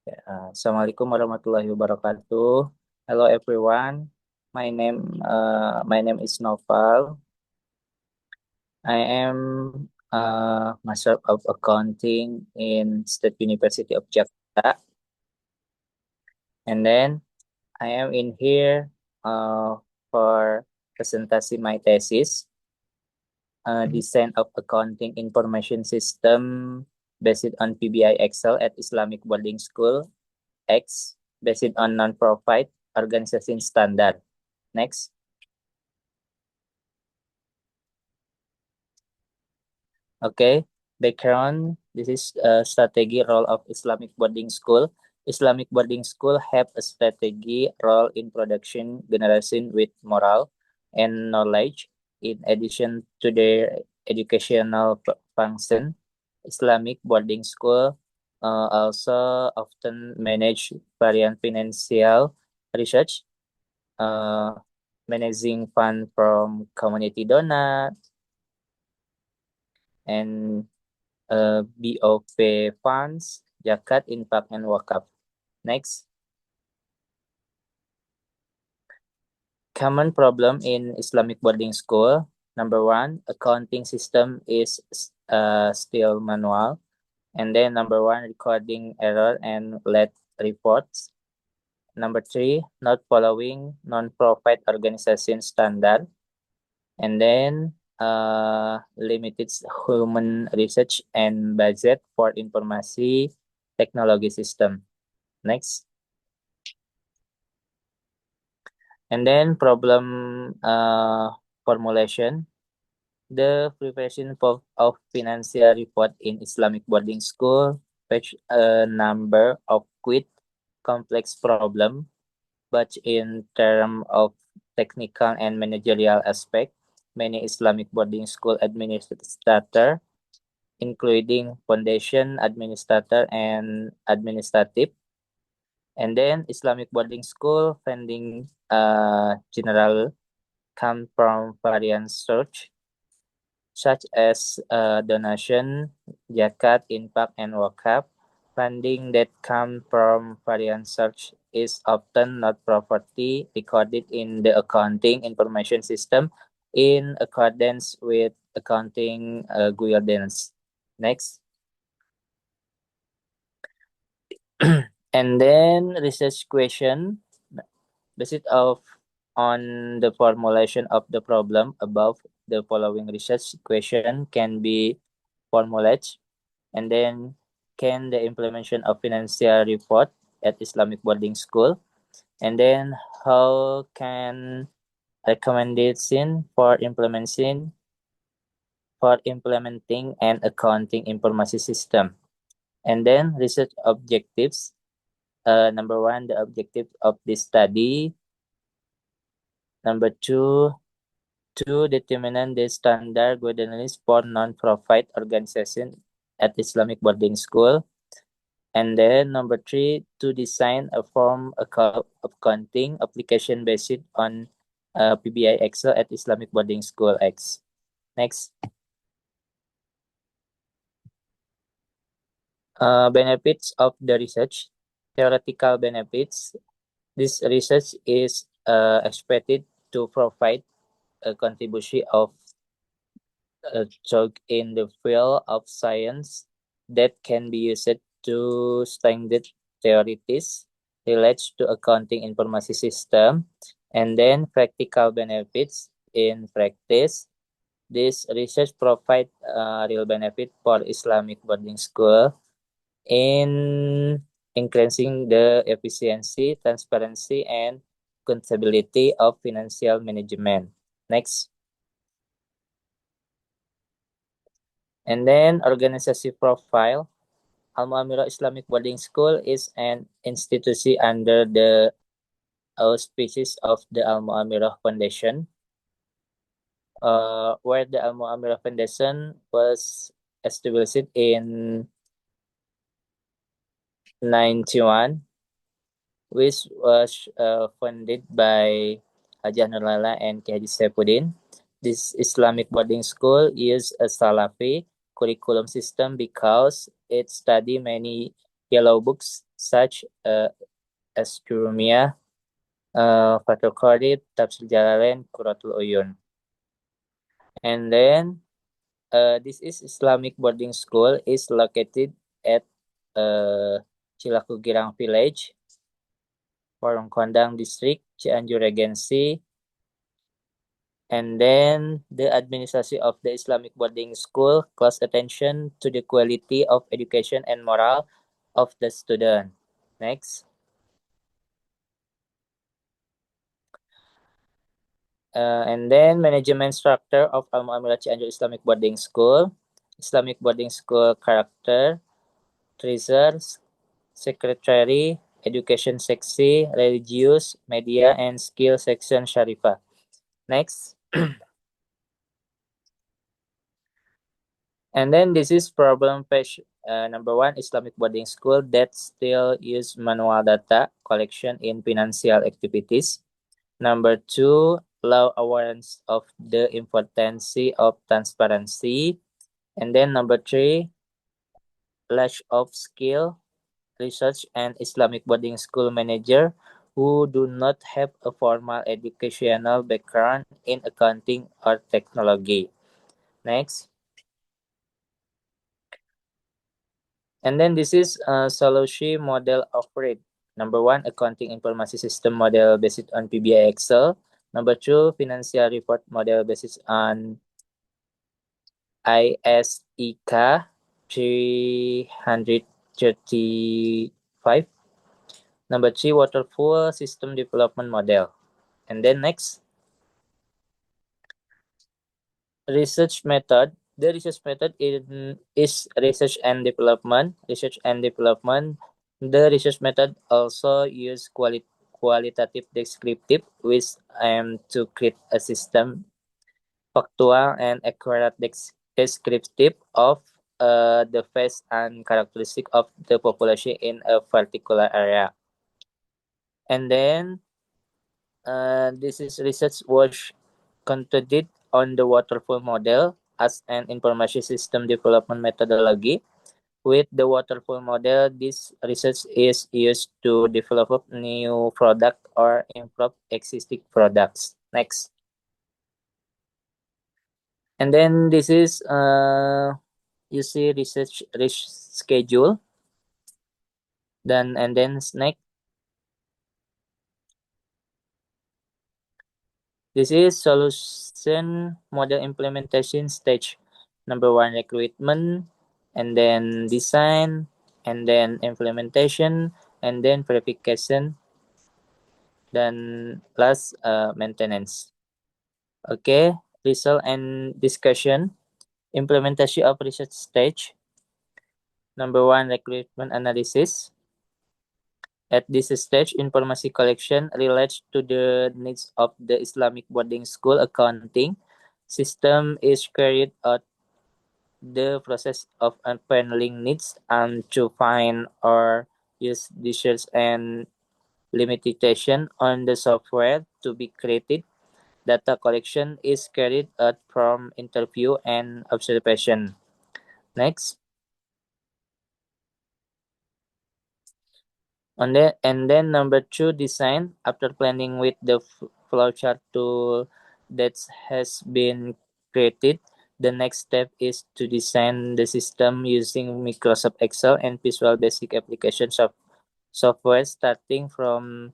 Assalamualaikum warahmatullahi wabarakatuh. Hello everyone. My name is Noval. I am Master of Accounting in State University of Jakarta, and then I am in here for presentasi my thesis, Design of Accounting Information System based on PBI Excel at Islamic Boarding School X, based on non-profit organization standard. Next. Okay. Background. This is a strategy role of Islamic boarding school. Islamic boarding school have a strategy role in production generation with moral and knowledge. In addition to their educational function, Islamic boarding school also often manage variant financial research, uh, managing fund from community donor, and BOP funds, zakat, infak, and wakaf. Next, common problem in Islamic boarding school. Number one, accounting system is still manual. And then number one, recording error and late reports. Number three, not following non-profit organization standard. And then limited human research and budget for informasi technology system. Next. And then problem formulation. The preparation of financial report in Islamic boarding school fetch a number of quite complex problem, but in terms of technical and managerial aspect, many Islamic boarding school administrator, including foundation administrator and administrative, and then Islamic boarding school funding general come from various sources such as donation, zakat, infak, and wakaf. Funding that come from various sources is often not properly recorded in the accounting information system in accordance with accounting guidelines. Next. And then research question based on the formulation of the problem above, the following research question can be formulated. And then, can the implementation of financial report at Islamic boarding school? And then, how can recommendation for implementing an accounting information system? And then research objectives. Number one, the objective of this study. Number two, to determine the standard guidelines for non-profit organization at Islamic boarding school. And then number three, to design a form of accounting application based on PBI Excel at Islamic boarding school X. Next. Benefits of the research. Theoretical benefits. This research is expected to provide a contribution of joke in the field of science that can be used to strengthen theories relates to accounting information system, and then practical benefits in practice. This research provide real benefit for Islamic boarding school in increasing the efficiency, transparency, and accountability of financial management. Next. And then organization profile. Al-Mu'amirah Islamic Boarding School is an institution under the auspices of the Al-Mu'amirah Foundation, where the Al-Mu'amirah Foundation was established in 91, which was funded by Hajah Nurlala and Ki Haji Saifuddin. This Islamic boarding school uses a Salafi curriculum system because it study many yellow books such as Jurumiyah, Fathul Qorib, Tafsir Jalalain, Qurratul Uyun. And then this is Islamic boarding school is located at Cilaku Girang Village, Porong Kondang District, Cianjur Regency. And then the administration of the Islamic boarding school calls attention to the quality of education and moral of the student. Next. And then management structure of Al Mu'amilah Cianjur Islamic Boarding School. Islamic Boarding School character, treasures, secretary, education section, religious, media, and skill section Sharifah. Next. And then this is problem page number 1, Islamic boarding school that still use manual data collection in financial activities. Number 2, low awareness of the importance of transparency. And then number 3, lack of skill, research, and Islamic boarding school manager who do not have a formal educational background in accounting or technology. Next. And then this is a solution model of rate. Number 1, accounting information system model based on PBI Excel. Number 2, financial report model based on ISEK 335. Number 3, waterfall system development model. And then next, research method. The research method is research and development. Research and development. The research method also use qualitative descriptive, which aim to create a system factual and accurate descriptive of the face and characteristic of the population in a particular area. And then this is research was conducted on the waterfall model as an information system development methodology. With the waterfall model, this research is used to develop new product or improve existing products. Next. And then this is you see research schedule. And then next. This is solution model implementation stage. Number 1, recruitment, and then design, and then implementation, and then verification, then last maintenance. Okay, result and discussion. Implementation of research stage. Number 1, recruitment analysis. At this stage, information collection relates to the needs of the Islamic boarding school accounting system is carried out the process of paneling needs and to find or use issues and limitation on the software to be created. Data collection is carried out from interview and observation. Next. And then number 2, design. After planning with the flowchart tool that has been created, the next step is to design the system using Microsoft Excel and Visual Basic application software, starting from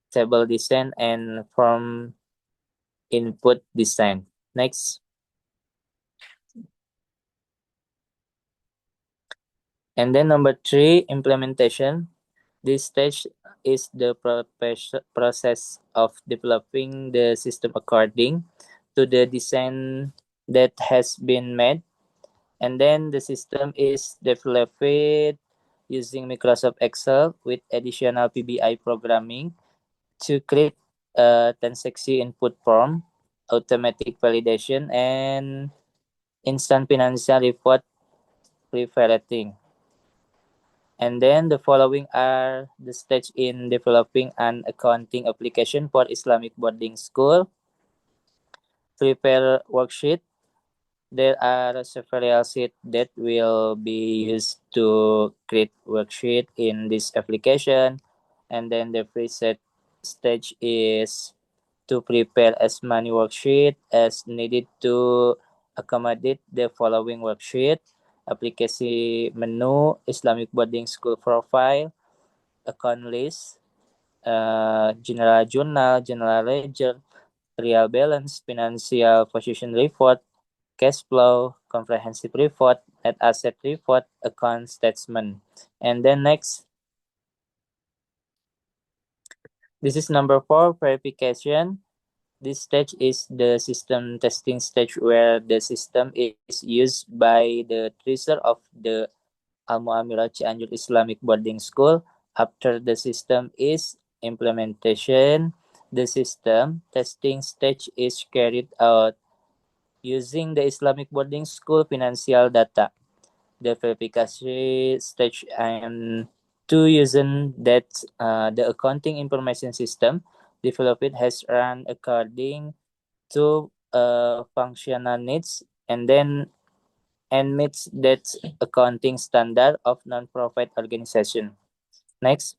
table design and from input design. Next. And then number 3, implementation. This stage is the process of developing the system according to the design that has been made. And then the system is developed using Microsoft Excel with additional PBI programming to create a transaction input form, automatic validation, and instant financial report pre-validating. And then the following are the steps in developing an accounting application for Islamic boarding school. Prepare worksheet, There are several sheets that will be used to create worksheet in this application. And then the preset stage is to prepare as many worksheet as needed to accommodate the following worksheet: application menu, Islamic boarding school profile, account list, general journal, general ledger, real balance, financial position report, cash flow, comprehensive report, net asset report, account statement. And then next, this is number 4, verification. This stage is the system testing stage where the system is used by the tracer of the Al Muammara Cianjur Islamic Boarding School. After the system is implementation, the system testing stage is carried out using the Islamic Boarding School financial data. The verification stage and two using that the accounting information system developed has run according to functional needs and then and meets that accounting standard of non-profit organization. Next,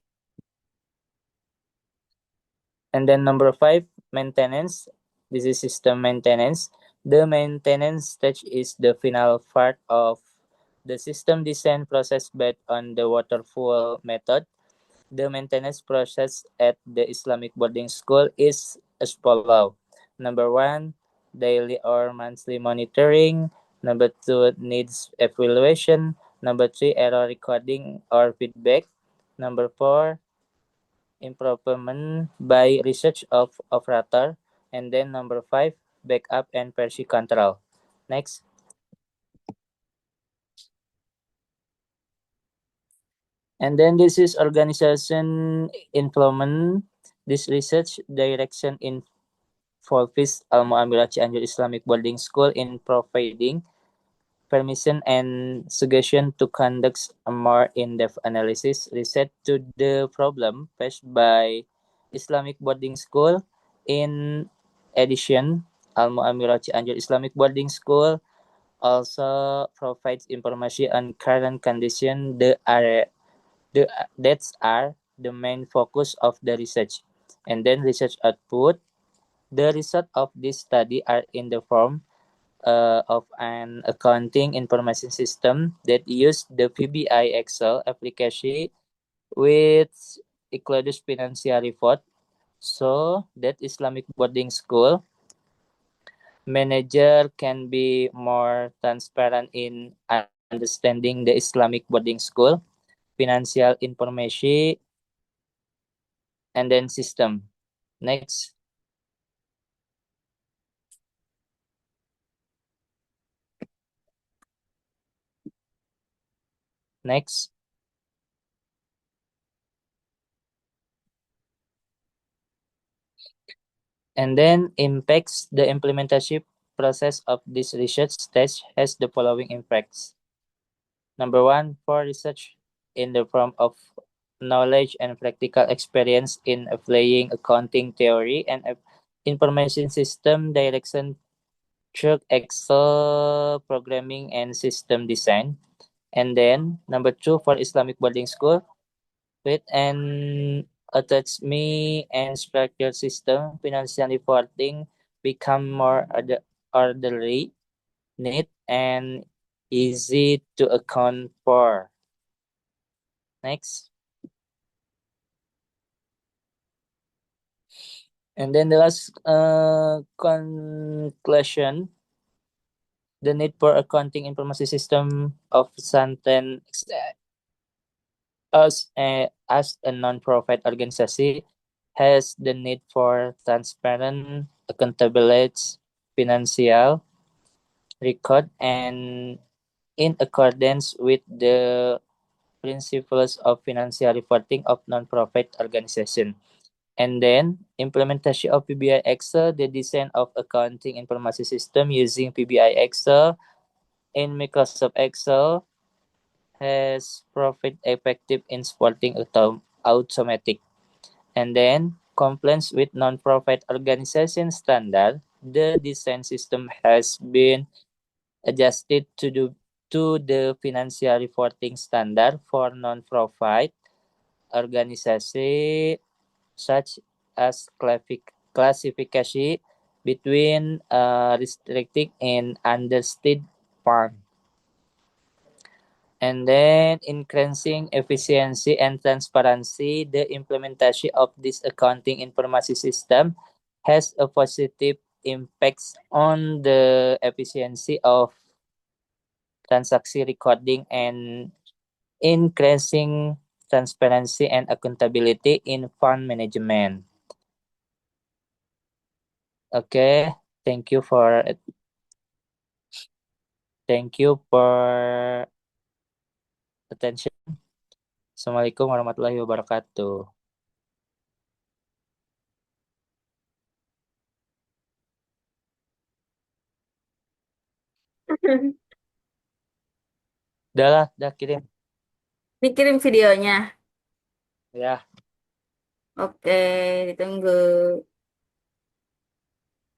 and then number 5, maintenance. This is system maintenance. The maintenance stage is the final part of the system design process based on the waterfall method. The maintenance process at the Islamic boarding school is as follows. Number 1, daily or monthly monitoring. Number 2, needs evaluation. Number 3, error recording or feedback. Number 4, improvement by research of operator. And then number 5, backup and version control. Next. And then this is organization implement. This research direction involves Al Muammara Cianjur Islamic Boarding School in providing permission and suggestion to conduct a more in-depth analysis research to the problem faced by Islamic boarding school. In addition, Al Muammara Cianjur Islamic Boarding School also provides information on current condition the that are the main focus of the research. And then research output. The result of this study are in the form of an accounting information system that use the PBI Excel application which includes financial report so that Islamic boarding school manager can be more transparent in understanding the Islamic boarding school financial information and then system. Next. Next. And then impacts the implementation process of this research stage has the following impacts. Number 1, for research in the form of knowledge and practical experience in applying accounting theory and information system direction through Excel programming and system design. And then number 2, for Islamic boarding school with an attached me and structured system, financial reporting become more orderly, neat, and easy to account for. Next. And then the last conclusion, the need for accounting information system of Santen as a non-profit organization has the need for transparent, accountability, financial record, and in accordance with the principles of financial reporting of non-profit organization. And then implementation of PBI Excel, the design of accounting information system using PBI Excel in Microsoft Excel has profit effective in supporting automatic. And then compliance with non-profit organization standard, the design system has been adjusted to the financial reporting standard for non-profit organization such as classification between restricted and understated fund. And then increasing efficiency and transparency, the implementation of this accounting information system has a positive impacts on the efficiency of transaction recording and increasing transparency and accountability in fund management. Okay, thank you for attention. Assalamualaikum warahmatullahi wabarakatuh. Udah lah, udah kirim. Dikirim videonya. Ya. Oke, ditunggu.